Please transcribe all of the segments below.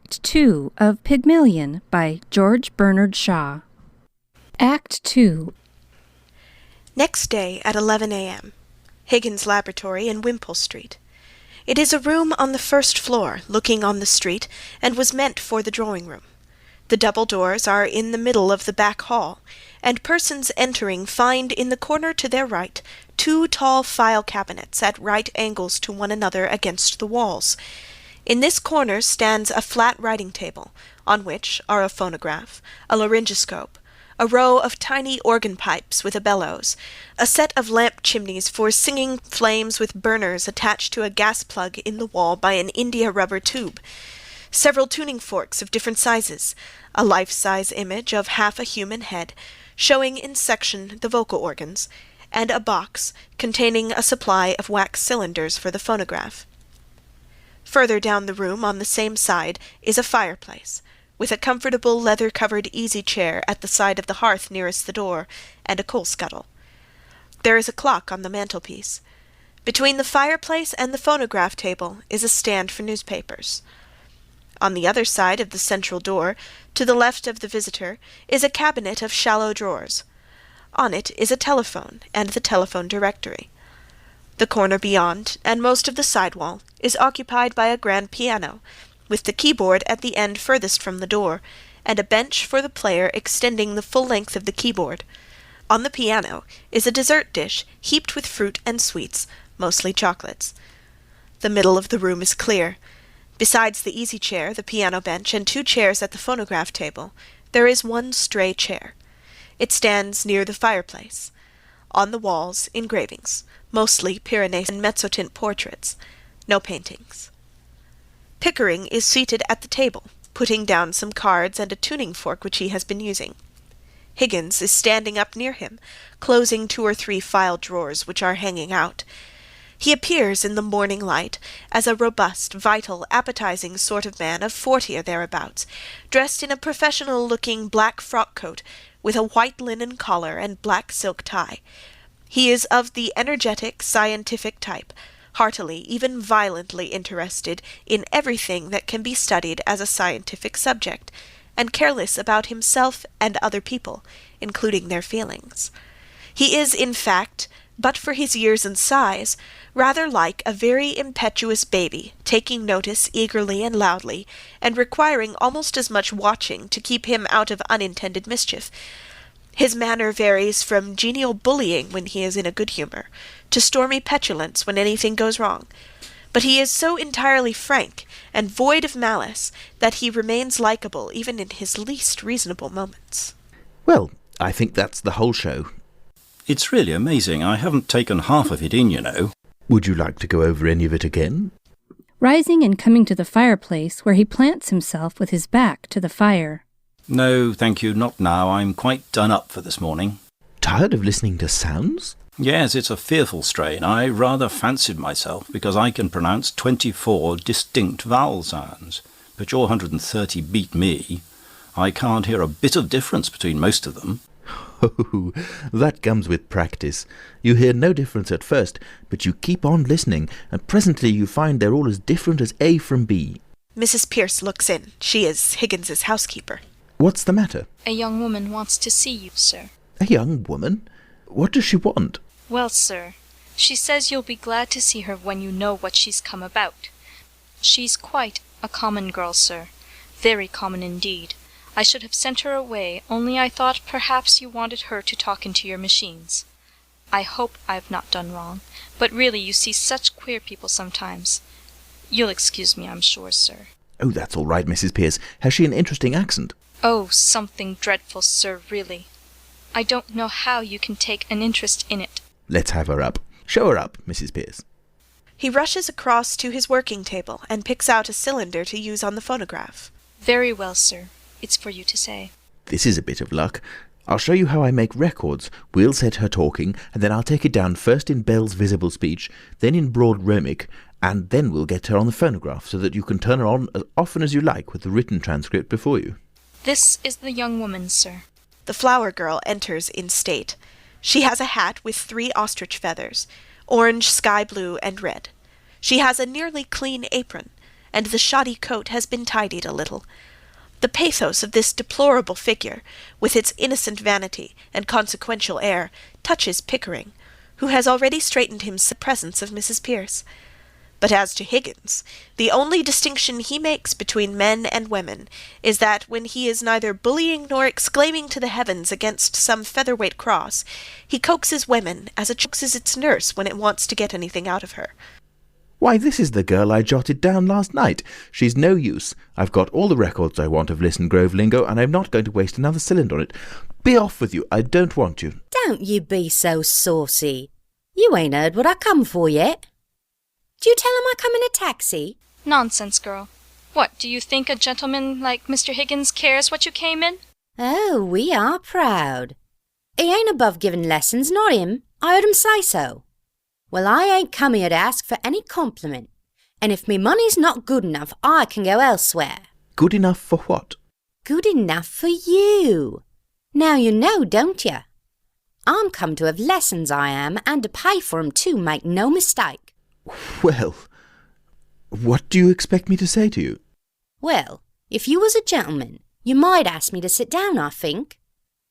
Act 2 of Pygmalion by George Bernard Shaw. Act 2. Next day at 11 a.m. Higgins' laboratory in Wimpole Street. It is a room on the first floor, looking on the street, and was meant for the drawing-room. The double doors are in the middle of the back hall, and persons entering find in the corner to their right 2 tall file cabinets at right angles to one another against the walls. In this corner stands a flat writing table, on which are a phonograph, a laryngoscope, a row of tiny organ pipes with a bellows, a set of lamp chimneys for singing flames with burners attached to a gas plug in the wall by an india-rubber tube, several tuning forks of different sizes, a life-size image of half a human head, showing in section the vocal organs, and a box containing a supply of wax cylinders for the phonograph. Further down the room on the same side is a fireplace, with a comfortable leather-covered easy-chair at the side of the hearth nearest the door, and a coal-scuttle. There is a clock on the mantelpiece. Between the fireplace and the phonograph table is a stand for newspapers. On the other side of the central door, to the left of the visitor, is a cabinet of shallow drawers. On it is a telephone and the telephone directory. The corner beyond, and most of the side wall, is occupied by a grand piano, with the keyboard at the end furthest from the door, and a bench for the player extending the full length of the keyboard. On the piano is a dessert dish heaped with fruit and sweets, mostly chocolates. The middle of the room is clear. Besides the easy-chair, the piano bench, and 2 chairs at the phonograph table, there is one stray chair. It stands near the fireplace. On the walls, engravings, mostly Pyrenees and mezzotint portraits. No paintings. Pickering is seated at the table, putting down some cards and a tuning fork which he has been using. Higgins is standing up near him, closing 2 or 3 file drawers which are hanging out. He appears in the morning light as a robust, vital, appetizing sort of man of 40 or thereabouts, dressed in a professional-looking black frock-coat with a white linen collar and black silk tie. He is of the energetic, scientific type, heartily, even violently interested in everything that can be studied as a scientific subject, and careless about himself and other people, including their feelings. He is, in fact, but for his years and size, rather like a very impetuous baby, taking notice eagerly and loudly, and requiring almost as much watching to keep him out of unintended mischief. His manner varies from genial bullying when he is in a good humour, to stormy petulance when anything goes wrong. But he is so entirely frank and void of malice that he remains likeable even in his least reasonable moments. Well, I think that's the whole show. It's really amazing. I haven't taken half of it in, you know. Would you like to go over any of it again? Rising and coming to the fireplace, where he plants himself with his back to the fire. No, thank you, not now. I'm quite done up for this morning. Tired of listening to sounds? Yes, it's a fearful strain. I rather fancied myself because I can pronounce 24 distinct vowel sounds. But your 130 beat me. I can't hear a bit of difference between most of them. Oh, that comes with practice. You hear no difference at first, but you keep on listening, and presently you find they're all as different as A from B. Mrs. Pierce looks in. She is Higgins's housekeeper. What's the matter? A young woman wants to see you, sir. A young woman? What does she want? Well, sir, she says you'll be glad to see her when you know what she's come about. She's quite a common girl, sir. Very common indeed. I should have sent her away, only I thought perhaps you wanted her to talk into your machines. I hope I've not done wrong, but really you see such queer people sometimes. You'll excuse me, I'm sure, sir. Oh, that's all right, Mrs. Pierce. Has she an interesting accent? Oh, something dreadful, sir, really. I don't know how you can take an interest in it. Let's have her up. Show her up, Mrs. Pierce. He rushes across to his working table and picks out a cylinder to use on the phonograph. Very well, sir. It's for you to say. This is a bit of luck. I'll show you how I make records. We'll set her talking, and then I'll take it down first in Bell's visible speech, then in broad rhomic, and then we'll get her on the phonograph so that you can turn her on as often as you like with the written transcript before you. This is the young woman, sir. The flower girl enters in state. She has a hat with 3 ostrich feathers, orange, sky blue, and red. She has a nearly clean apron, and the shoddy coat has been tidied a little. The pathos of this deplorable figure, with its innocent vanity and consequential air, touches Pickering, who has already straightened himself in the presence of Mrs. Pearce. But as to Higgins, the only distinction he makes between men and women is that when he is neither bullying nor exclaiming to the heavens against some featherweight cross, he coaxes women as a coaxes its nurse when it wants to get anything out of her. Why, this is the girl I jotted down last night. She's no use. I've got all the records I want of Listen Grove lingo, and I'm not going to waste another cylinder on it. Be off with you. I don't want you. Don't you be so saucy. You ain't heard what I come for yet. Do you tell him I come in a taxi? Nonsense, girl. What, do you think a gentleman like Mr. Higgins cares what you came in? Oh, we are proud. He ain't above giving lessons, not him. I heard him say so. Well, I ain't come here to ask for any compliment. And if me money's not good enough, I can go elsewhere. Good enough for what? Good enough for you. Now you know, don't you? I'm come to have lessons, I am, and to pay for 'em too, make no mistake. Well, what do you expect me to say to you? Well, if you was a gentleman, you might ask me to sit down, I think.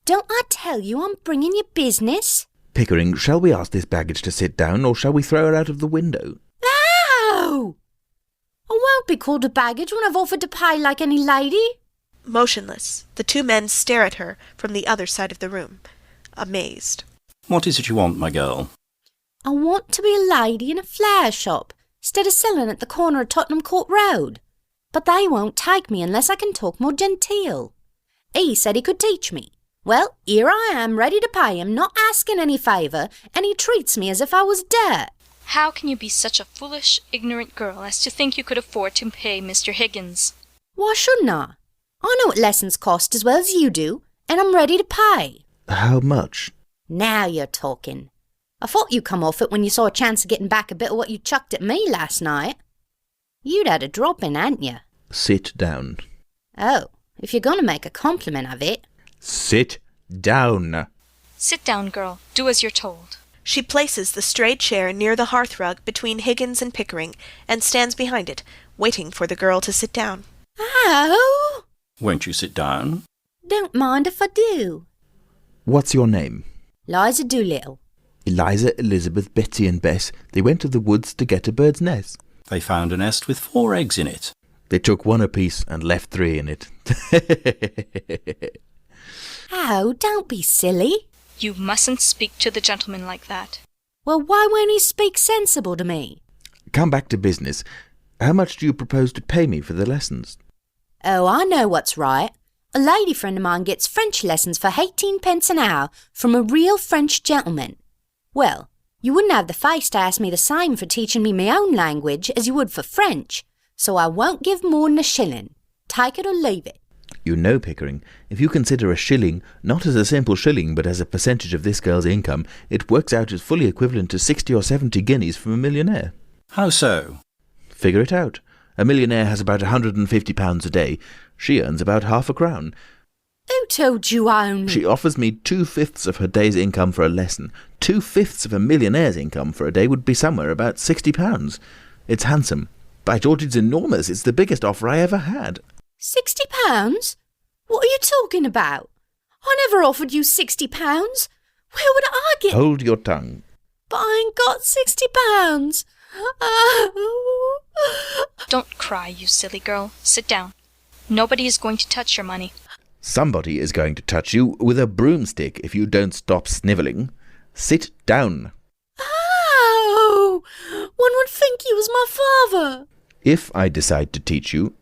Don't I tell you I'm bringing you business? Pickering, shall we ask this baggage to sit down, or shall we throw her out of the window? Ow! I won't be called a baggage when I've offered to pay like any lady. Motionless, the two men stare at her from the other side of the room, amazed. What is it you want, my girl? I want to be a lady in a flower shop, instead of selling at the corner of Tottenham Court Road. But they won't take me unless I can talk more genteel. He said he could teach me. Well, here I am, ready to pay him, not asking any favour, and he treats me as if I was dirt. How can you be such a foolish, ignorant girl as to think you could afford to pay Mr. Higgins? Why shouldn't I? I know what lessons cost as well as you do, and I'm ready to pay. How much? Now you're talking. I thought you'd come off it when you saw a chance of getting back a bit of what you chucked at me last night. You'd had a drop in, hadn't you? Sit down. Oh, if you're going to make a compliment of it. Sit down. Sit down, girl. Do as you're told. She places the straight chair near the hearthrug between Higgins and Pickering and stands behind it, waiting for the girl to sit down. Oh! Won't you sit down? Don't mind if I do. What's your name? Liza Doolittle. Eliza, Elizabeth, Betsy and Bess. They went to the woods to get a bird's nest. They found a nest with 4 eggs in it. They took 1 apiece and left 3 in it. Oh, don't be silly. You mustn't speak to the gentleman like that. Well, why won't he speak sensible to me? Come back to business. How much do you propose to pay me for the lessons? Oh, I know what's right. A lady friend of mine gets French lessons for 18 pence an hour from a real French gentleman. Well, you wouldn't have the face to ask me the same for teaching me my own language as you would for French, so I won't give more than a shilling. Take it or leave it. You know, Pickering, if you consider a shilling not as a simple shilling but as a percentage of this girl's income, it works out as fully equivalent to 60 or 70 guineas from a millionaire. How so? Figure it out. A millionaire has about £150 a day. She earns about half a crown. Who told you I only... She offers me 2/5 of her day's income for a lesson. 2/5 of a millionaire's income for a day would be somewhere about £60. It's handsome. By George, it's enormous. It's the biggest offer I ever had. £60? What are you talking about? I never offered you £60. Where would I get... Hold your tongue. But I ain't got £60. Oh. Don't cry, you silly girl. Sit down. Nobody is going to touch your money. Somebody is going to touch you with a broomstick if you don't stop snivelling. Sit down. Oh! One would think you was my father. If I decide to teach you,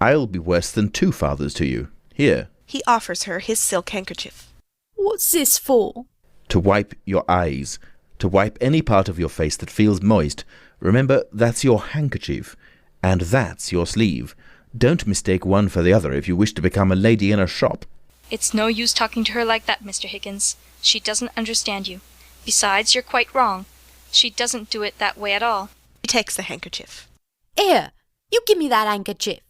I'll be worse than 2 fathers to you. Here. He offers her his silk handkerchief. What's this for? To wipe your eyes. To wipe any part of your face that feels moist. Remember, that's your handkerchief. And that's your sleeve. Don't mistake one for the other if you wish to become a lady in a shop. It's no use talking to her like that, Mr. Higgins. She doesn't understand you. Besides, you're quite wrong. She doesn't do it that way at all. He takes the handkerchief. Here, you give me that handkerchief.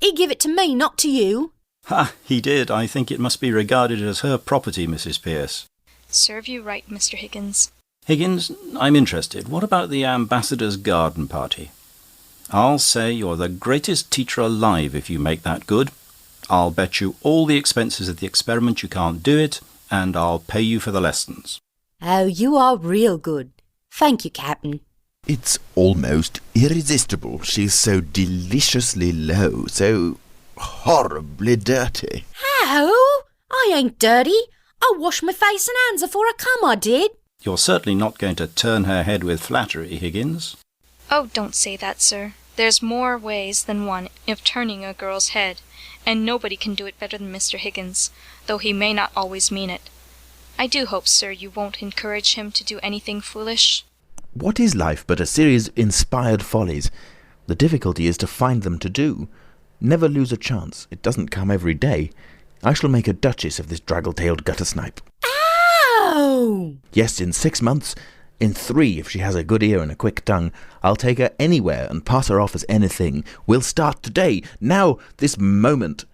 He give it to me, not to you. Ha! He did. I think it must be regarded as her property, Mrs. Pearce. Serve you right, Mr. Higgins. Higgins, I'm interested. What about the ambassador's garden party? I'll say you're the greatest teacher alive if you make that good. I'll bet you all the expenses of the experiment you can't do it, and I'll pay you for the lessons. Oh, you are real good. Thank you, Captain. It's almost irresistible. She's so deliciously low, so horribly dirty. How? I ain't dirty. I washed my face and hands afore I come, I did. You're certainly not going to turn her head with flattery, Higgins. Oh, don't say that, sir. There's more ways than one of turning a girl's head, and nobody can do it better than Mr. Higgins, though he may not always mean it. I do hope, sir, you won't encourage him to do anything foolish. What is life but a series of inspired follies? The difficulty is to find them to do. Never lose a chance. It doesn't come every day. I shall make a duchess of this draggle-tailed gutter-snipe. Ow! Yes, in 6 months. In 3, if she has a good ear and a quick tongue. I'll take her anywhere and pass her off as anything. We'll start today. Now, this moment.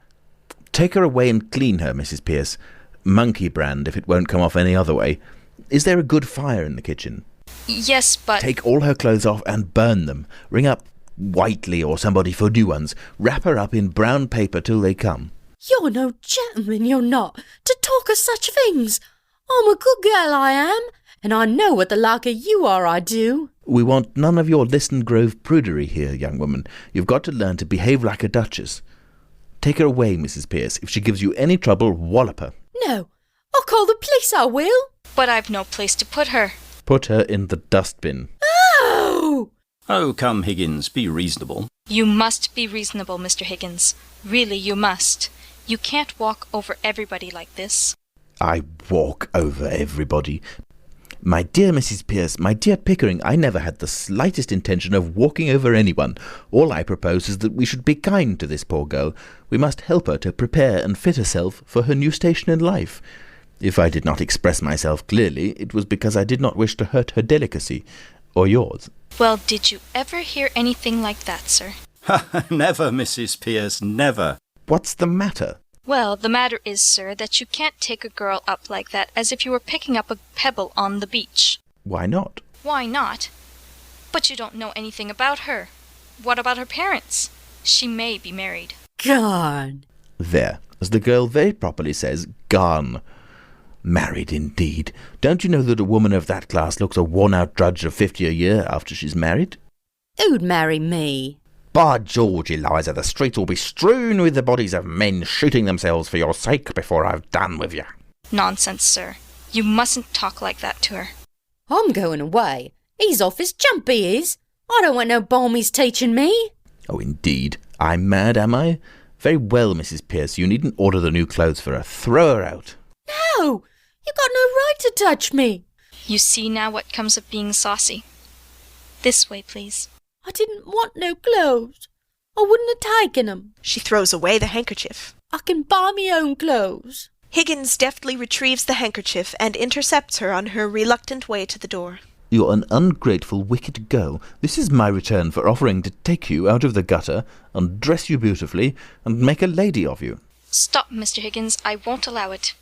Take her away and clean her, Mrs. Pierce. Monkey brand, if it won't come off any other way. Is there a good fire in the kitchen? Yes, but... Take all her clothes off and burn them. Ring up Whiteley or somebody for new ones. Wrap her up in brown paper till they come. You're no gentleman, you're not, to talk of such things. I'm a good girl, I am, and I know what the like of you are, I do. We want none of your Liston Grove prudery here, young woman. You've got to learn to behave like a duchess. Take her away, Mrs. Pierce. If she gives you any trouble, wallop her. No, I'll call the police, I will. But I've no place to put her. Put her in the dustbin. Oh! Oh, come, Higgins, be reasonable. You must be reasonable, Mr. Higgins. Really, you must. You can't walk over everybody like this. I walk over everybody. My dear Mrs. Pierce, my dear Pickering, I never had the slightest intention of walking over anyone. All I propose is that we should be kind to this poor girl. We must help her to prepare and fit herself for her new station in life. If I did not express myself clearly, it was because I did not wish to hurt her delicacy, or yours. Well, did you ever hear anything like that, sir? Never, Mrs. Pierce, never. What's the matter? Well, the matter is, sir, that you can't take a girl up like that as if you were picking up a pebble on the beach. Why not? Why not? But you don't know anything about her. What about her parents? She may be married. Gone. There, as the girl very properly says, gone. Married, indeed. Don't you know that a woman of that class looks a worn-out drudge of 50 a year after she's married? Who'd marry me? By George, Eliza, the streets will be strewn with the bodies of men shooting themselves for your sake before I've done with you. Nonsense, sir. You mustn't talk like that to her. I'm going away. He's off his jump, he is. I don't want no balmies teaching me. Oh, indeed. I'm mad, am I? Very well, Mrs. Pierce, you needn't order the new clothes for her. Throw her out. No, you got no right to touch me. You see now what comes of being saucy. This way, please. I didn't want no clothes. I wouldn't have taken 'em. She throws away the handkerchief. I can buy me own clothes. Higgins deftly retrieves the handkerchief and intercepts her on her reluctant way to the door. You're an ungrateful, wicked girl. This is my return for offering to take you out of the gutter, undress you beautifully, and make a lady of you. Stop, Mr. Higgins. I won't allow it.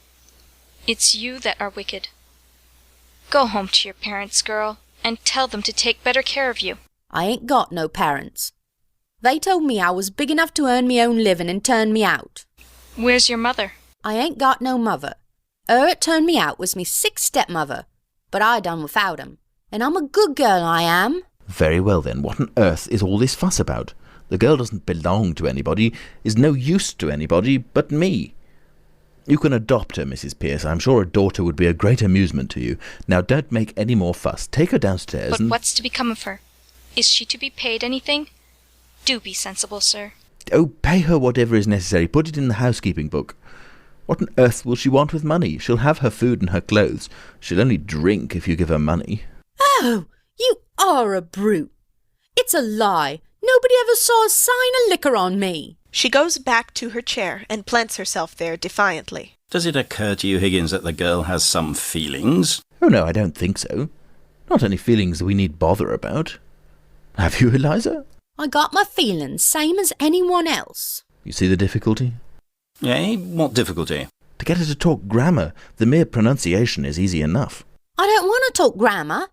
It's you that are wicked. Go home to your parents, girl, and tell them to take better care of you. I ain't got no parents. They told me I was big enough to earn me own living and turned me out. Where's your mother? I ain't got no mother. Her that turned me out was me sick stepmother, but I done without 'em, and I'm a good girl, I am. Very well then, what on earth is all this fuss about? The girl doesn't belong to anybody, is no use to anybody but me. You can adopt her, Mrs. Pierce. I'm sure a daughter would be a great amusement to you. Now don't make any more fuss. Take her downstairs But and... what's to become of her? Is she to be paid anything? Do be sensible, sir. Oh, pay her whatever is necessary. Put it in the housekeeping book. What on earth will she want with money? She'll have her food and her clothes. She'll only drink if you give her money. Oh, you are a brute. It's a lie. Nobody ever saw a sign of liquor on me. She goes back to her chair and plants herself there defiantly. Does it occur to you, Higgins, that the girl has some feelings? Oh, no, I don't think so. Not any feelings that we need bother about. Have you, Eliza? I got my feelings, same as anyone else. You see the difficulty? Eh? What difficulty? To get her to talk grammar, the mere pronunciation is easy enough. I don't want to talk grammar.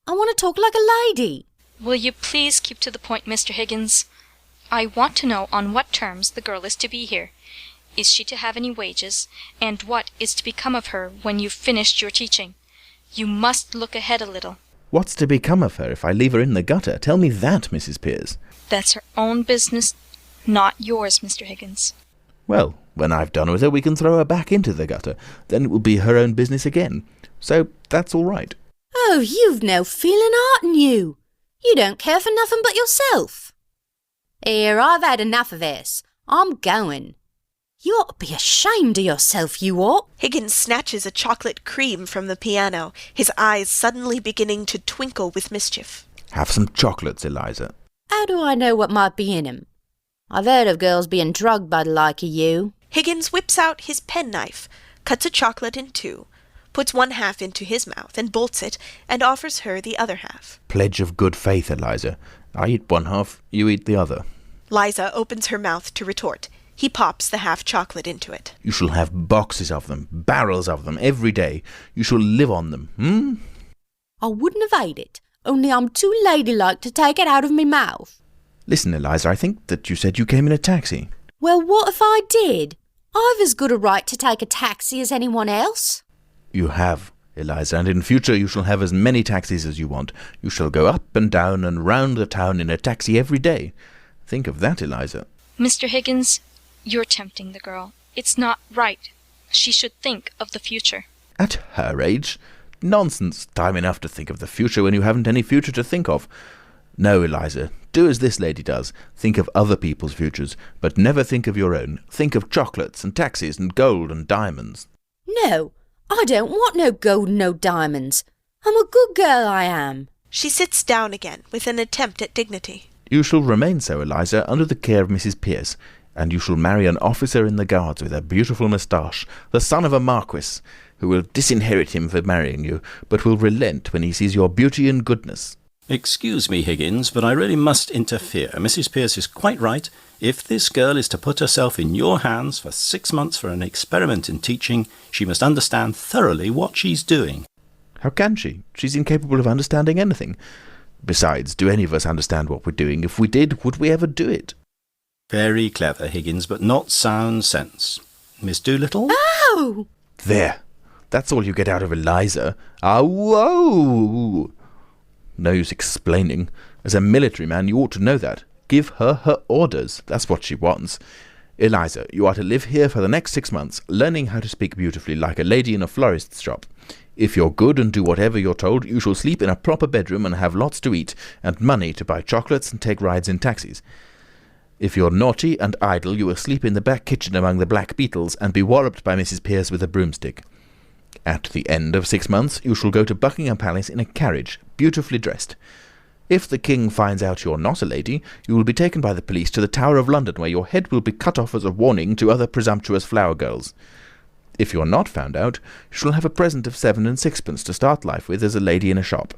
I want to talk like a lady. Will you please keep to the point, Mr. Higgins? I want to know on what terms the girl is to be here. Is she to have any wages? And what is to become of her when you've finished your teaching? You must look ahead a little. What's to become of her if I leave her in the gutter? Tell me that, Mrs. Pearce. That's her own business, not yours, Mr. Higgins. Well, when I've done with her, we can throw her back into the gutter. Then it will be her own business again. So that's all right. Oh, you've no feeling heart in you. You don't care for nothing but yourself. Here, I've had enough of this. I'm going. You ought to be ashamed of yourself, you ought. Higgins snatches a chocolate cream from the piano, his eyes suddenly beginning to twinkle with mischief. Have some chocolates, Eliza. How do I know what might be in 'em? I've heard of girls being drugged by the like of you. Higgins whips out his penknife, cuts a chocolate in two, puts one half into his mouth and bolts it, and offers her the other half. Pledge of good faith, Eliza. I eat one half, you eat the other. Liza opens her mouth to retort. He pops the half chocolate into it. You shall have boxes of them, barrels of them, every day. You shall live on them, I wouldn't have ate it, only I'm too ladylike to take it out of me mouth. Listen, Eliza, I think that you said you came in a taxi. Well, what if I did? I've as good a right to take a taxi as anyone else. You have, Eliza, and in future you shall have as many taxis as you want. You shall go up and down and round the town in a taxi every day. Think of that, Eliza. Mr. Higgins, you're tempting the girl. It's not right. She should think of the future. At her age? Nonsense. Time enough to think of the future when you haven't any future to think of. No, Eliza, do as this lady does. Think of other people's futures, but never think of your own. Think of chocolates and taxis and gold and diamonds. No, I don't want no gold and no diamonds. I'm a good girl, I am. She sits down again with an attempt at dignity. You shall remain so, Eliza, under the care of Mrs. Pearce, and you shall marry an officer in the Guards with a beautiful moustache, the son of a marquis, who will disinherit him for marrying you, but will relent when he sees your beauty and goodness. Excuse me, Higgins, but I really must interfere. Mrs. Pearce is quite right. If this girl is to put herself in your hands for 6 months for an experiment in teaching, she must understand thoroughly what she's doing. How can she? She's incapable of understanding anything. Besides, do any of us understand what we're doing? If we did, would we ever do it? Very clever, Higgins, but not sound sense. Miss Doolittle? Oh! There. That's all you get out of Eliza. Ah, whoa! No use explaining. As a military man, you ought to know that. Give her her orders. That's what she wants. Eliza, you are to live here for the next 6 months, learning how to speak beautifully like a lady in a florist's shop. If you're good and do whatever you're told, you shall sleep in a proper bedroom and have lots to eat, and money to buy chocolates and take rides in taxis. If you're naughty and idle, you will sleep in the back kitchen among the black beetles, and be walloped by Mrs. Pearce with a broomstick. At the end of 6 months, you shall go to Buckingham Palace in a carriage, beautifully dressed. If the king finds out you're not a lady, you will be taken by the police to the Tower of London, where your head will be cut off as a warning to other presumptuous flower girls. If you're not found out, you shall have a present of 7 and 6pence to start life with as a lady in a shop.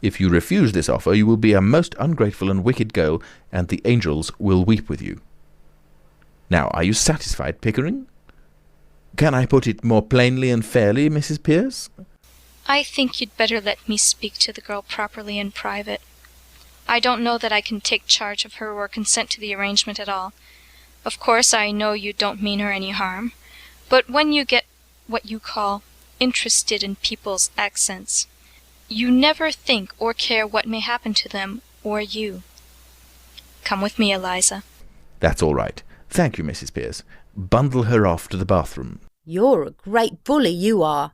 If you refuse this offer, you will be a most ungrateful and wicked girl, and the angels will weep with you. Now, are you satisfied, Pickering? Can I put it more plainly and fairly, Mrs. Pearce? I think you'd better let me speak to the girl properly in private. I don't know that I can take charge of her or consent to the arrangement at all. Of course, I know you don't mean her any harm, but when you get what you call interested in people's accents, you never think or care what may happen to them or you. Come with me, Eliza. That's all right. Thank you, Mrs. Pearce. Bundle her off to the bathroom. You're a great bully, you are.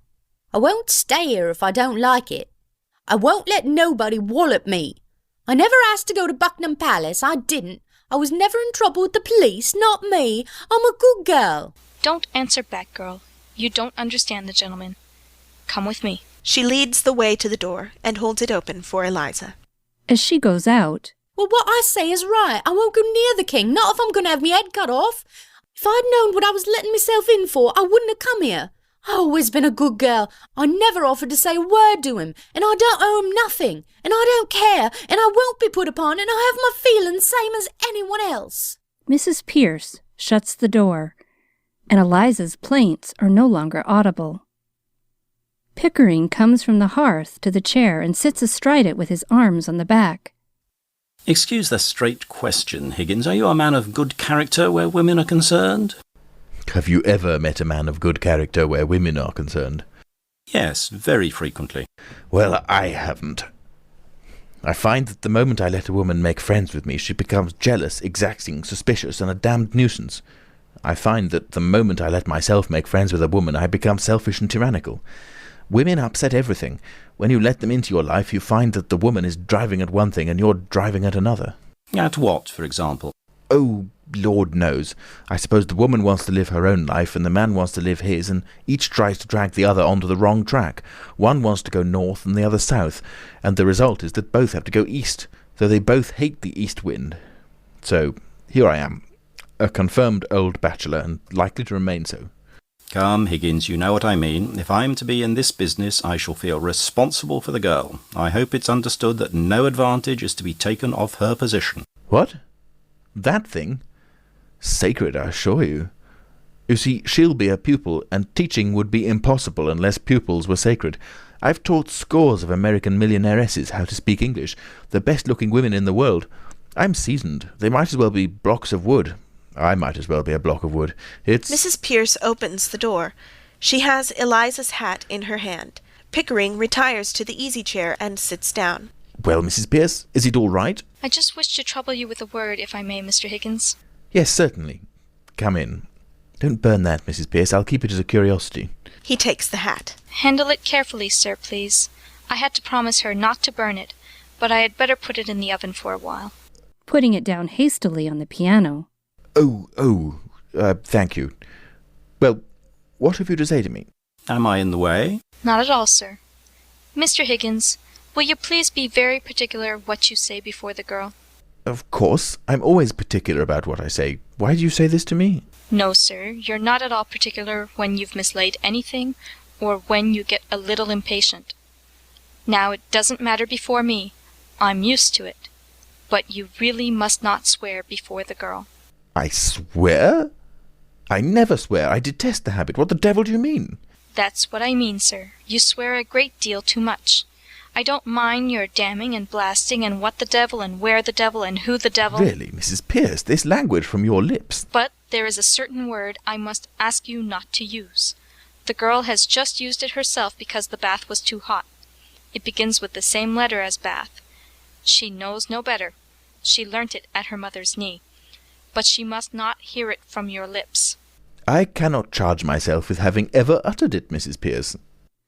I won't stay here if I don't like it. I won't let nobody wallop me. I never asked to go to Buckingham Palace, I didn't. I was never in trouble with the police, not me. I'm a good girl. Don't answer back, girl. You don't understand the gentleman. Come with me. She leads the way to the door and holds it open for Eliza. As she goes out, Well, what I say is right. I won't go near the king, not if I'm going to have my head cut off. If I'd known what I was letting myself in for, I wouldn't have come here. I've always been a good girl. I never offered to say a word to him, and I don't owe him nothing, and I don't care, and I won't be put upon, and I have my feelings same as anyone else. Mrs. Pearce shuts the door, and Eliza's plaints are no longer audible. Pickering comes from the hearth to the chair and sits astride it with his arms on the back. Excuse the straight question, Higgins. Are you a man of good character where women are concerned? Have you ever met a man of good character where women are concerned? Yes, very frequently. Well, I haven't. I find that the moment I let a woman make friends with me, she becomes jealous, exacting, suspicious, and a damned nuisance. I find that the moment I let myself make friends with a woman, I become selfish and tyrannical. Women upset everything. When you let them into your life, you find that the woman is driving at one thing and you're driving at another. At what, for example? Oh, Lord knows. I suppose the woman wants to live her own life and the man wants to live his, and each tries to drag the other onto the wrong track. One wants to go north and the other south, and the result is that both have to go east, though they both hate the east wind. So, here I am, a confirmed old bachelor, and likely to remain so. Come, Higgins, you know what I mean. If I'm to be in this business, I shall feel responsible for the girl. I hope it's understood that no advantage is to be taken of her position. What? That thing? Sacred, I assure you. You see, she'll be a pupil, and teaching would be impossible unless pupils were sacred. I've taught scores of American millionairesses how to speak English, the best-looking women in the world. I'm seasoned. They might as well be blocks of wood. I might as well be a block of wood. It's... Mrs. Pierce opens the door. She has Eliza's hat in her hand. Pickering retires to the easy-chair and sits down. Well, Mrs. Pierce, is it all right? I just wish to trouble you with a word, if I may, Mr. Higgins. Yes, certainly. Come in. Don't burn that, Mrs. Pierce. I'll keep it as a curiosity. He takes the hat. Handle it carefully, sir, please. I had to promise her not to burn it, but I had better put it in the oven for a while. Putting it down hastily on the piano. Thank you. Well, what have you to say to me? Am I in the way? Not at all, sir. Mr. Higgins, will you please be very particular what you say before the girl? Of course. I'm always particular about what I say. Why do you say this to me? No, sir, you're not at all particular when you've mislaid anything, or when you get a little impatient. Now, it doesn't matter before me. I'm used to it. But you really must not swear before the girl. I swear? I never swear. I detest the habit. What the devil do you mean? That's what I mean, sir. You swear a great deal too much. I don't mind your damning and blasting and what the devil and where the devil and who the devil... Really, Mrs. Pierce, this language from your lips... But there is a certain word I must ask you not to use. The girl has just used it herself because the bath was too hot. It begins with the same letter as bath. She knows no better. She learnt it at her mother's knee. But she must not hear it from your lips. I cannot charge myself with having ever uttered it, Mrs. Pierce.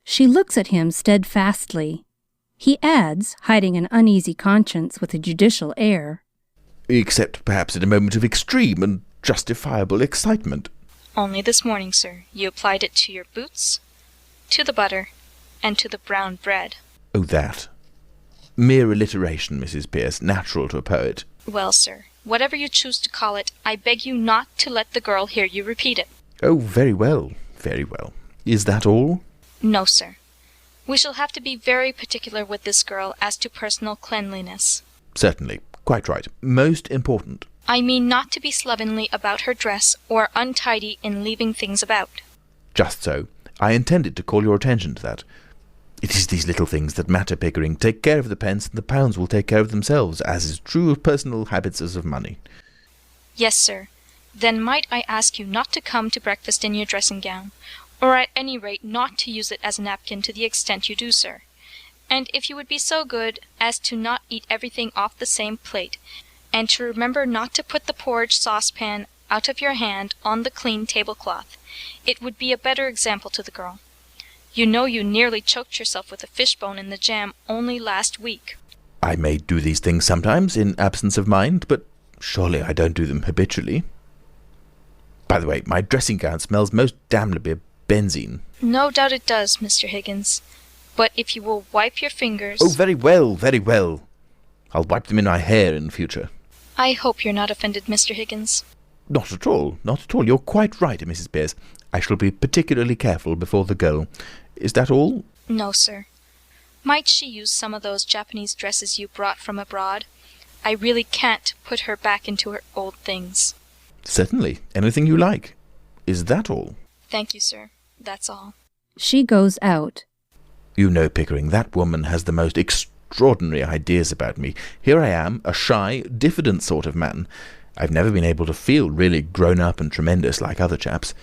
She looks at him steadfastly. He adds, hiding an uneasy conscience with a judicial air, Except perhaps in a moment of extreme and justifiable excitement. Only this morning, sir, you applied it to your boots, to the butter, and to the brown bread. Oh, that. Mere alliteration, Mrs. Pierce, natural to a poet. Well, sir, whatever you choose to call it, I beg you not to let the girl hear you repeat it. Oh, very well, very well. Is that all? No, sir. We shall have to be very particular with this girl as to personal cleanliness. Certainly. Quite right. Most important. I mean not to be slovenly about her dress or untidy in leaving things about. Just so. I intended to call your attention to that. It is these little things that matter, Pickering. Take care of the pence, and the pounds will take care of themselves, as is true of personal habits as of money. Yes, sir. Then might I ask you not to come to breakfast in your dressing-gown, or at any rate not to use it as a napkin to the extent you do, sir. And if you would be so good as to not eat everything off the same plate, and to remember not to put the porridge saucepan out of your hand on the clean tablecloth, it would be a better example to the girl. You know you nearly choked yourself with a fishbone in the jam only last week. I may do these things sometimes, in absence of mind, but surely I don't do them habitually. By the way, my dressing-gown smells most damnably of benzine. No doubt it does, Mr. Higgins. But if you will wipe your fingers... Oh, very well, very well. I'll wipe them in my hair in future. I hope you're not offended, Mr. Higgins. Not at all, not at all. You're quite right, Mrs. Pierce. I shall be particularly careful before the girl. Is that all? No, sir. Might she use some of those Japanese dresses you brought from abroad? I really can't put her back into her old things. Certainly. Anything you like. Is that all? Thank you, sir. That's all. She goes out. You know, Pickering, that woman has the most extraordinary ideas about me. Here I am, a shy, diffident sort of man. I've never been able to feel really grown up and tremendous like other chaps.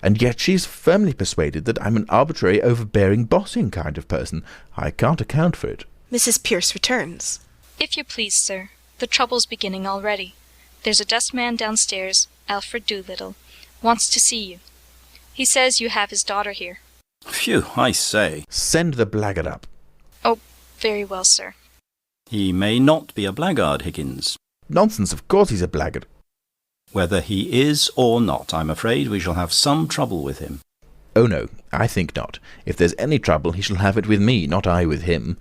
And yet she's firmly persuaded that I'm an arbitrary, overbearing, bossing kind of person. I can't account for it. Mrs. Pierce returns. If you please, sir, the trouble's beginning already. There's a dustman downstairs, Alfred Doolittle, wants to see you. He says you have his daughter here. Phew, I say. Send the blackguard up. Oh, very well, sir. He may not be a blackguard, Higgins. Nonsense, of course he's a blackguard. Whether he is or not, I'm afraid we shall have some trouble with him. Oh no, I think not. If there's any trouble, he shall have it with me, not I with him.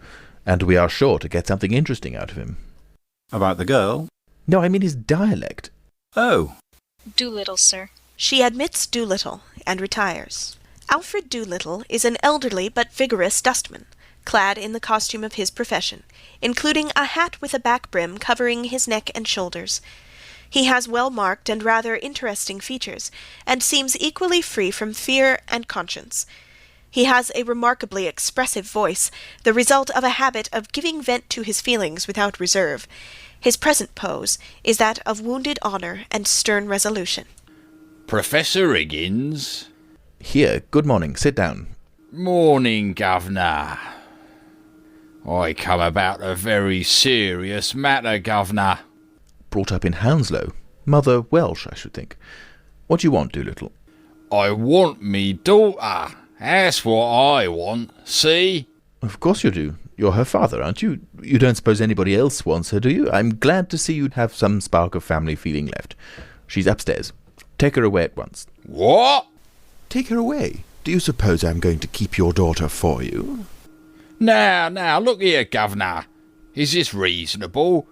And we are sure to get something interesting out of him. About the girl? No, I mean his dialect. Oh. Doolittle, sir. She admits Doolittle and retires. Alfred Doolittle is an elderly but vigorous dustman, clad in the costume of his profession, including a hat with a back brim covering his neck and shoulders. He has well-marked and rather interesting features, and seems equally free from fear and conscience. He has a remarkably expressive voice, the result of a habit of giving vent to his feelings without reserve. His present pose is that of wounded honour and stern resolution. Professor Higgins? Here, good morning, sit down. Morning, Governor. I come about a very serious matter, Governor. Brought up in Hounslow. Mother Welsh, I should think. What do you want, Doolittle? I want me daughter. That's what I want, see? Of course you do. You're her father, aren't you? You don't suppose anybody else wants her, do you? I'm glad to see you have some spark of family feeling left. She's upstairs. Take her away at once. What? Take her away? Do you suppose I'm going to keep your daughter for you? Now, look here, Governor. Is this reasonable?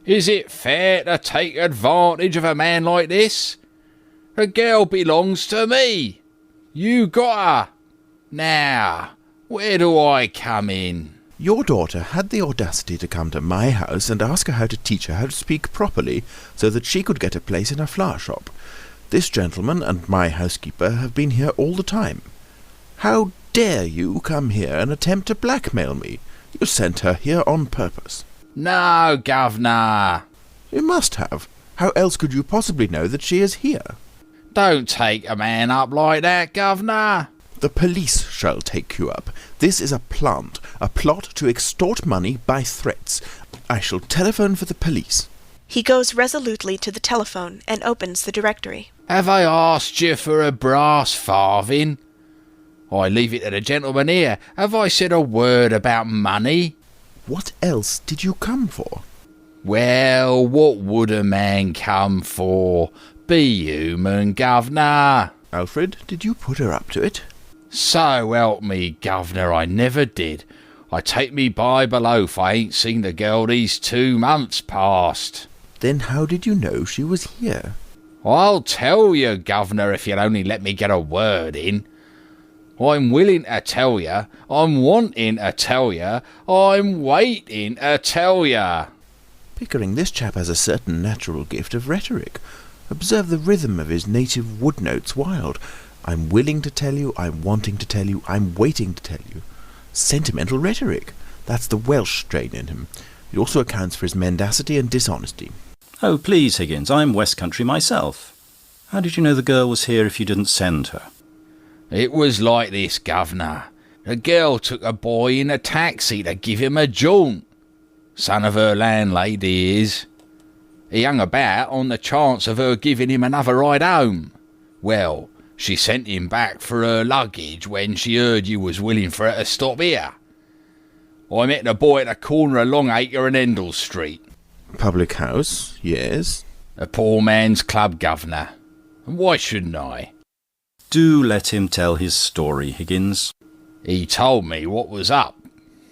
Is it fair to take advantage of a man like this? The girl belongs to me. You got her. Now, where do I come in? Your daughter had the audacity to come to my house and ask her how to teach her how to speak properly so that she could get a place in a flower shop. This gentleman and my housekeeper have been here all the time. How dare you come here and attempt to blackmail me? You sent her here on purpose. No, Governor. You must have. How else could you possibly know that she is here? Don't take a man up like that, Governor. The police shall take you up. This is a plot to extort money by threats. I shall telephone for the police. He goes resolutely to the telephone and opens the directory. Have I asked you for a brass farthing? I leave it to the gentleman here. Have I said a word about money? What else did you come for? Well, what would a man come for? Be human, Governor. Alfred, did you put her up to it? So help me, Governor, I never did. I take me Bible oath I ain't seen the girl these 2 months past. Then how did you know she was here? I'll tell you, Governor, if you'll only let me get a word in. I'm willing to tell you, I'm wanting to tell you, I'm waiting to tell you. Pickering, this chap has a certain natural gift of rhetoric. Observe the rhythm of his native wood notes wild. I'm willing to tell you, I'm wanting to tell you, I'm waiting to tell you. Sentimental rhetoric. That's the Welsh strain in him. It also accounts for his mendacity and dishonesty. Oh, please, Higgins, I'm West Country myself. How did you know the girl was here if you didn't send her? It was like this, Governor. The girl took a boy in a taxi to give him a jaunt. Son of her landlady he is. He hung about on the chance of her giving him another ride home. Well, she sent him back for her luggage when she heard you was willing for her to stop here. I met the boy at the corner of Longacre and Endell Street. Public house, yes. A poor man's club, Governor. And why shouldn't I? Do let him tell his story, Higgins. He told me what was up.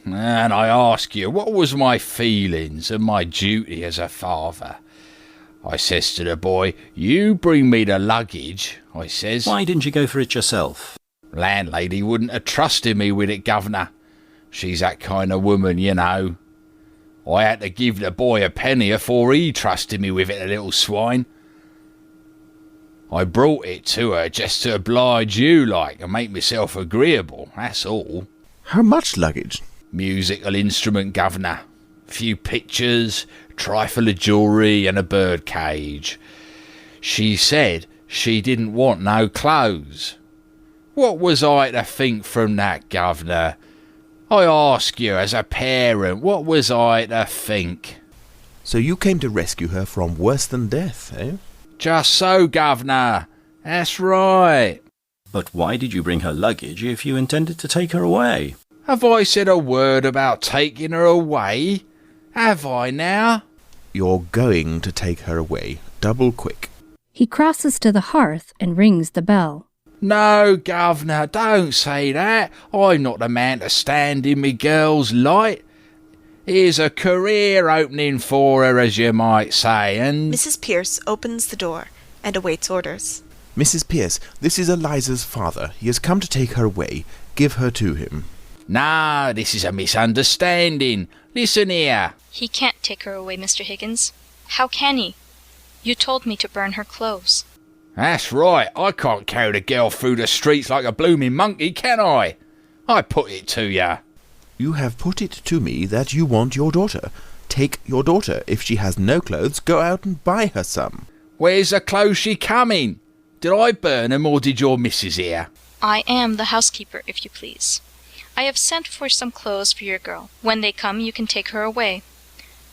And I ask you, what was my feelings and my duty as a father? I says to the boy, you bring me the luggage, I says. Why didn't you go for it yourself? Landlady wouldn't have trusted me with it, Governor. She's that kind of woman, you know. I had to give the boy a penny afore he trusted me with it, the little swine. I brought it to her just to oblige you, like, and make myself agreeable, that's all. How much luggage? Musical instrument, governor. Few pictures, trifle of jewellery and a bird cage. She said she didn't want no clothes. What was I to think from that, governor? I ask you as a parent, what was I to think? So you came to rescue her from worse than death, eh? Just so, governor. That's right. But why did you bring her luggage if you intended to take her away? Have I said a word about taking her away? Have I now? You're going to take her away, double quick. He crosses to the hearth and rings the bell. No, governor, don't say that. I'm not the man to stand in me girl's light. Here's a career opening for her, as you might say, and... Mrs. Pierce opens the door and awaits orders. Mrs. Pierce, this is Eliza's father. He has come to take her away. Give her to him. No, this is a misunderstanding. Listen here. He can't take her away, Mr. Higgins. How can he? You told me to burn her clothes. That's right. I can't carry the girl through the streets like a blooming monkey, can I? I put it to ya. You have put it to me that you want your daughter. Take your daughter. If she has no clothes, go out and buy her some. Where's the clothes she come in? Did I burn 'em or did your missus here? I am the housekeeper, if you please. I have sent for some clothes for your girl. When they come, you can take her away.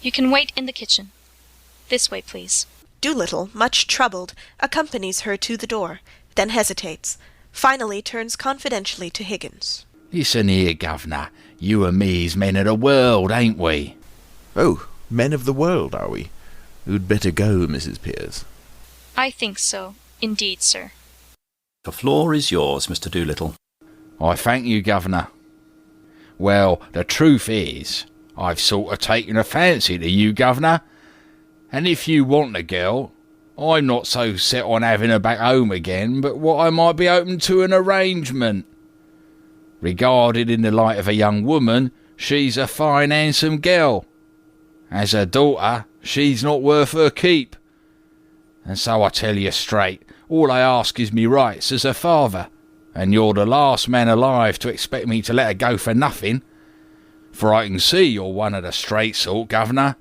You can wait in the kitchen. This way, please. Doolittle, much troubled, accompanies her to the door, then hesitates, finally turns confidentially to Higgins. Listen here, governor. You and me's men of the world, ain't we? Oh, men of the world, are we? You'd better go, Mrs. Pierce. I think so, indeed, sir. The floor is yours, Mr. Doolittle. I thank you, governor. Well, the truth is, I've sort of taken a fancy to you, governor. And if you want the girl, I'm not so set on having her back home again, but what I might be open to an arrangement. Regarded in the light of a young woman, she's a fine, handsome girl. As a daughter, she's not worth her keep. And so I tell you straight, all I ask is me rights as a father, and you're the last man alive to expect me to let her go for nothing. For I can see you're one of the straight sort, governor.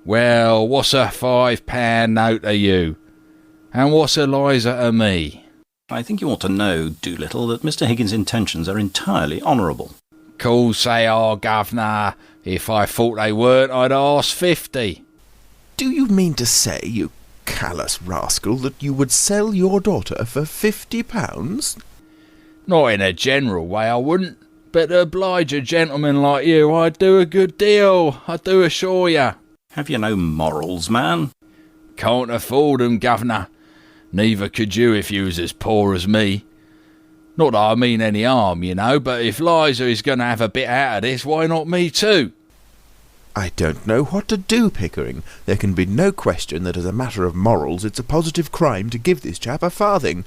Well, what's a £5 note to you? And what's Eliza to me? I think you ought to know, Doolittle, that Mr. Higgins' intentions are entirely honourable. Course they are, governor. If I thought they weren't, I'd ask 50. Do you mean to say, you callous rascal, that you would sell your daughter for £50? Not in a general way, I wouldn't. But to oblige a gentleman like you, I'd do a good deal, I do assure you. Have you no morals, man? Can't afford 'em, governor. Neither could you if you was as poor as me. Not that I mean any harm, you know, but if Liza is going to have a bit out of this, why not me too? I don't know what to do, Pickering. There can be no question that as a matter of morals it's a positive crime to give this chap a farthing,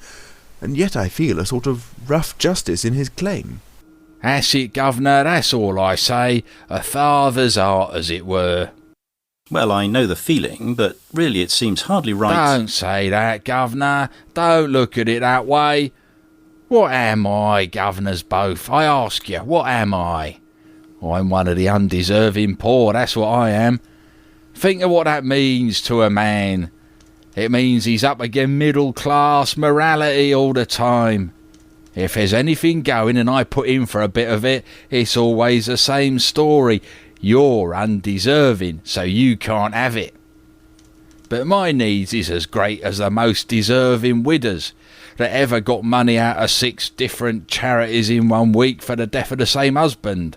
and yet I feel a sort of rough justice in his claim. That's it, governor, that's all I say. A father's art, as it were. Well, I know the feeling, but really it seems hardly right. Don't say that, governor. Don't look at it that way. What am I, governors both? I ask you, what am I? I'm one of the undeserving poor, that's what I am. Think of what that means to a man. It means he's up against middle-class morality all the time. If there's anything going and I put in for a bit of it, it's always the same story. You're undeserving, so you can't have it. But my needs is as great as the most deserving widows that ever got money out of 6 different charities in 1 week for the death of the same husband.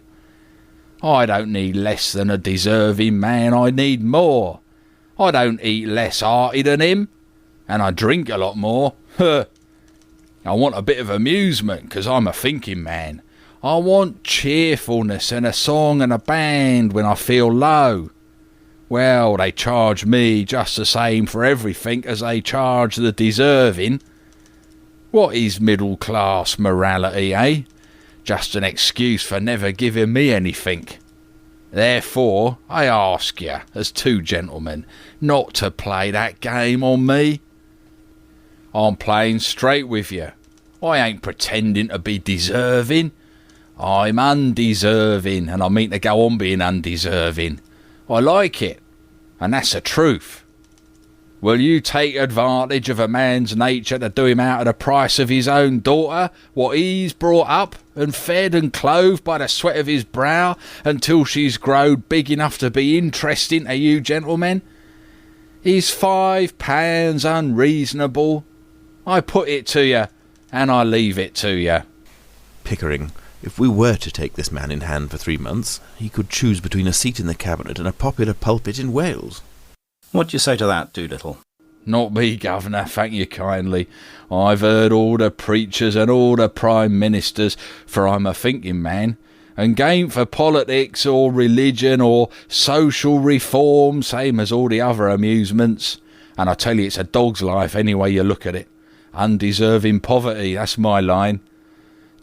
I don't need less than a deserving man, I need more. I don't eat less hearty than him, and I drink a lot more. I want a bit of amusement, 'cause I'm a thinking man. I want cheerfulness and a song and a band when I feel low. Well, they charge me just the same for everything as they charge the deserving. What is middle-class morality, eh? Just an excuse for never giving me anything. Therefore, I ask you, as 2 gentlemen, not to play that game on me. I'm playing straight with you. I ain't pretending to be deserving. I'm undeserving, and I mean to go on being undeserving. I like it, and that's the truth. Will you take advantage of a man's nature to do him out of the price of his own daughter, what he's brought up and fed and clothed by the sweat of his brow until she's growed big enough to be interesting to you gentlemen? Is £5 unreasonable? I put it to you, and I leave it to you. Pickering, if we were to take this man in hand for 3 months, he could choose between a seat in the cabinet and a popular pulpit in Wales. What do you say to that, Doolittle? Not me, Governor, thank you kindly. I've heard all the preachers and all the prime ministers, for I'm a thinking man, and game for politics or religion or social reform, same as all the other amusements. And I tell you, it's a dog's life any way you look at it. Undeserving poverty, that's my line.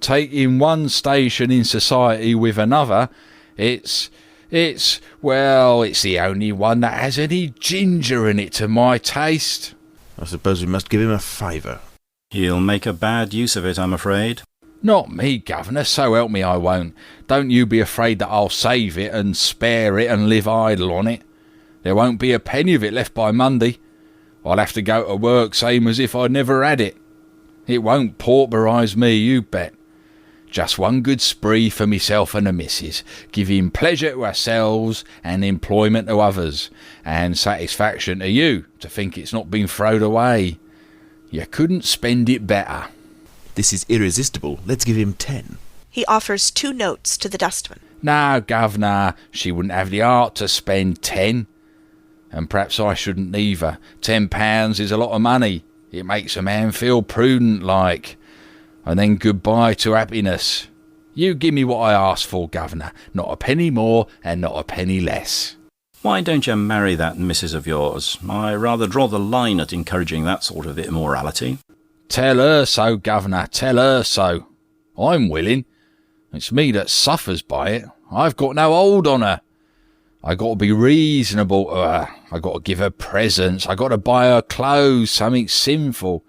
Taking one station in society with another, it's the only one that has any ginger in it to my taste. I suppose we must give him a fiver. He'll make a bad use of it, I'm afraid. Not me, Governor, so help me I won't. Don't you be afraid that I'll save it and spare it and live idle on it. There won't be a penny of it left by Monday. I'll have to go to work same as if I'd never had it. It won't pauperise me, you bet. Just one good spree for myself and the missus, giving pleasure to ourselves and employment to others, and satisfaction to you to think it's not been throwed away. You couldn't spend it better. This is irresistible. Let's give him 10. He offers 2 notes to the dustman. No, Governor, she wouldn't have the heart to spend 10. And perhaps I shouldn't either. £10 is a lot of money. It makes a man feel prudent like. And then goodbye to happiness. You give me what I asked for, Governor. Not a penny more and not a penny less. Why don't you marry that missus of yours? I rather draw the line at encouraging that sort of immorality. Tell her so, Governor, tell her so. I'm willing. It's me that suffers by it. I've got no hold on her. I got to be reasonable to her. I got to give her presents. I got to buy her clothes, something sinful.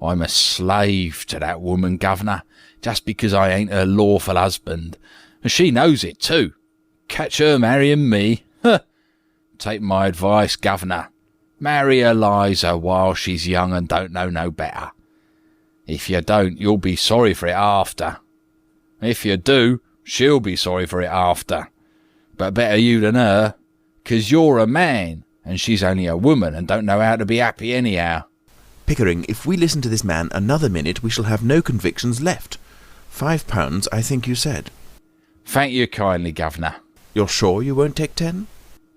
I'm a slave to that woman, Governor, just because I ain't her lawful husband. And she knows it too. Catch her marrying me. Huh. Take my advice, Governor. Marry Eliza while she's young and don't know no better. If you don't, you'll be sorry for it after. If you do, she'll be sorry for it after. But better you than her, 'cause you're a man, and she's only a woman and don't know how to be happy anyhow. Pickering, if we listen to this man another minute, we shall have no convictions left. £5, I think you said. Thank you kindly, Governor. You're sure you won't take 10?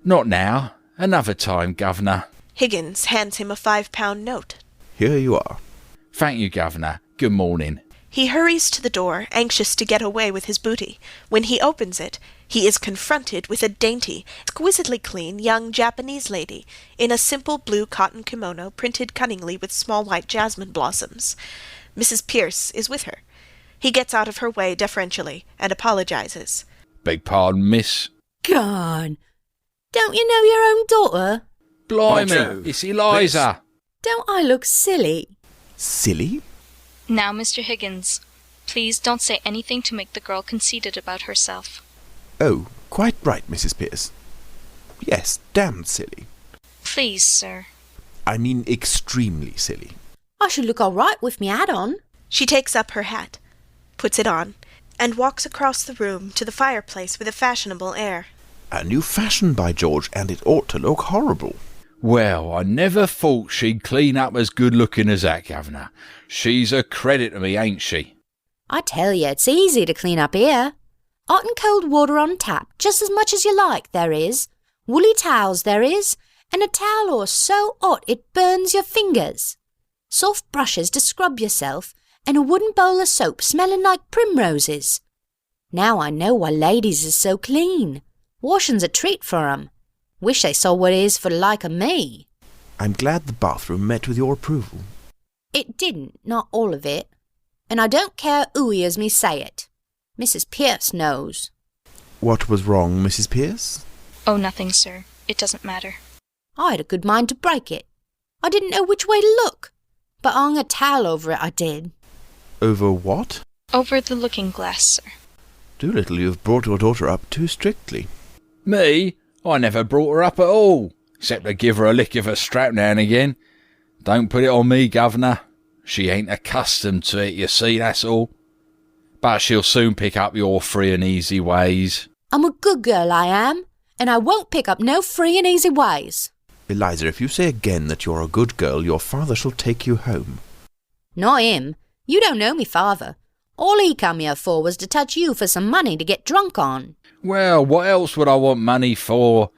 Not now. Another time, Governor. Higgins hands him a £5 note. Here you are. Thank you, Governor. Good morning. He hurries to the door, anxious to get away with his booty. When he opens it, he is confronted with a dainty, exquisitely clean young Japanese lady in a simple blue cotton kimono printed cunningly with small white jasmine blossoms. Mrs. Pierce is with her. He gets out of her way deferentially and apologizes. Beg pardon, miss. Gone. Don't you know your own daughter? Blimey, it's Eliza. Don't I look silly? Silly? Now, Mr. Higgins, please don't say anything to make the girl conceited about herself. Oh, quite right, Mrs. Pierce. Yes, damned silly. Please, sir. I mean extremely silly. I should look all right with me hat on. She takes up her hat, puts it on, and walks across the room to the fireplace with a fashionable air. A new fashion, by George, and it ought to look horrible. Well, I never thought she'd clean up as good-looking as that, Governor. She's a credit to me, ain't she? I tell you, it's easy to clean up here. Hot and cold water on tap, just as much as you like, there is. Woolly towels, there is. And a towel horse so hot it burns your fingers. Soft brushes to scrub yourself, and a wooden bowl of soap smelling like primroses. Now I know why ladies is so clean. Washing's a treat for 'em. Wish they saw what it is for the like of me. I'm glad the bathroom met with your approval. It didn't, not all of it. And I don't care who hears me say it. Mrs. Pierce knows. What was wrong, Mrs. Pierce? Oh, nothing, sir. It doesn't matter. I had a good mind to break it. I didn't know which way to look, but I hung a towel over it, I did. Over what? Over the looking-glass, sir. Doolittle, you've brought your daughter up too strictly. Me? I never brought her up at all, except to give her a lick of her strap now and again. Don't put it on me, governor. She ain't accustomed to it, you see, that's all. But she'll soon pick up your free and easy ways. I'm a good girl, I am, and I won't pick up no free and easy ways. Eliza, if you say again that you're a good girl, your father shall take you home. Not him. You don't know me father. All he come here for was to touch you for some money to get drunk on. Well, what else would I want money for?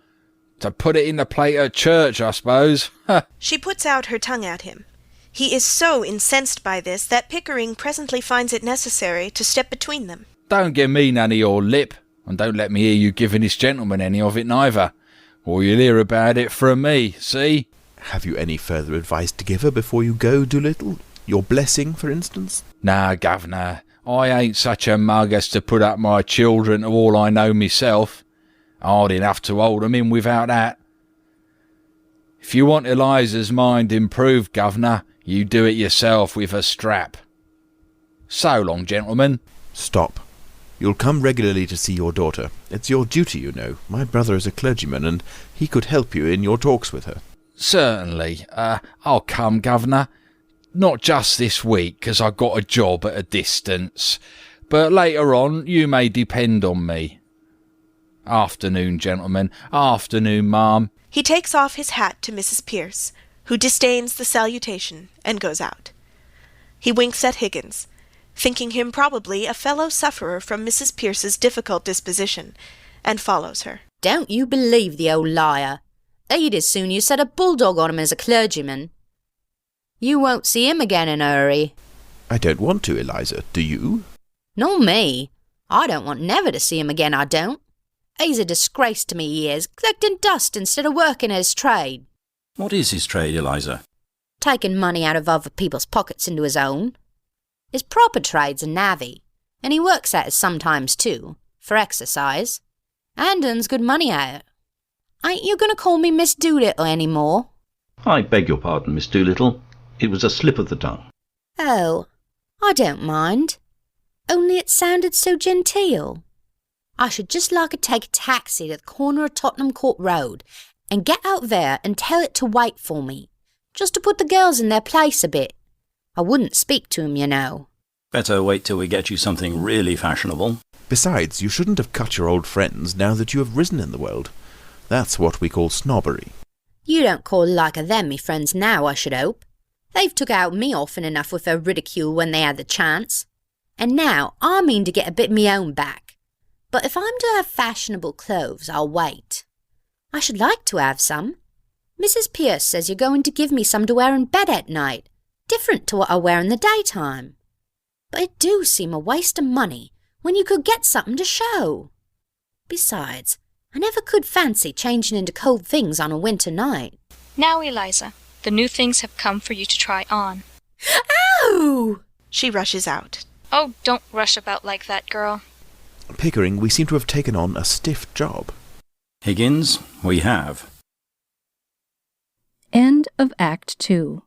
To put it in the plate at church, I suppose. She puts out her tongue at him. He is so incensed by this that Pickering presently finds it necessary to step between them. Don't give me none of your lip, and don't let me hear you giving this gentleman any of it neither, or you'll hear about it from me, see? Have you any further advice to give her before you go, Doolittle? Your blessing, for instance? Nah, governor, I ain't such a mug as to put up my children to all I know myself. Hard enough to hold 'em in without that. If you want Eliza's mind improved, governor, you do it yourself with a strap. So long, gentlemen. Stop. You'll come regularly to see your daughter. It's your duty, you know. My brother is a clergyman, and he could help you in your talks with her. Certainly. I'll come, governor. Not just this week, 'cause I got a job at a distance. But later on, you may depend on me. Afternoon, gentlemen. Afternoon, ma'am. He takes off his hat to Mrs. Pierce, who disdains the salutation and goes out. He winks at Higgins, thinking him probably a fellow sufferer from Mrs. Pierce's difficult disposition, and follows her. Don't you believe the old liar. He'd as soon you set a bulldog on him as a clergyman. You won't see him again in a hurry. I don't want to, Eliza. Do you? Nor me. I don't want never to see him again, I don't. He's a disgrace to me, he is, collecting dust instead of working at his trade. What is his trade, Eliza? Taking money out of other people's pockets into his own. His proper trade's a navvy, and he works at it sometimes too, for exercise, and earns good money at it. Ain't you going to call me Miss Doolittle any more? I beg your pardon, Miss Doolittle. It was a slip of the tongue. Oh, I don't mind. Only it sounded so genteel. I should just like to take a taxi to the corner of Tottenham Court Road and get out there and tell it to wait for me, just to put the girls in their place a bit. I wouldn't speak to 'em, you know. Better wait till we get you something really fashionable. Besides, you shouldn't have cut your old friends now that you have risen in the world. That's what we call snobbery. You don't call like of them me friends now, I should hope. They've took out me often enough with their ridicule when they had the chance. And now I mean to get a bit me own back. But if I'm to have fashionable clothes, I'll wait. I should like to have some. Mrs. Pierce says you're going to give me some to wear in bed at night, different to what I wear in the daytime. But it do seem a waste of money when you could get something to show. Besides, I never could fancy changing into cold things on a winter night. Now, Eliza, the new things have come for you to try on. Ow! She rushes out. Oh, don't rush about like that, girl. Pickering, we seem to have taken on a stiff job. Higgins, we have. End of Act 2.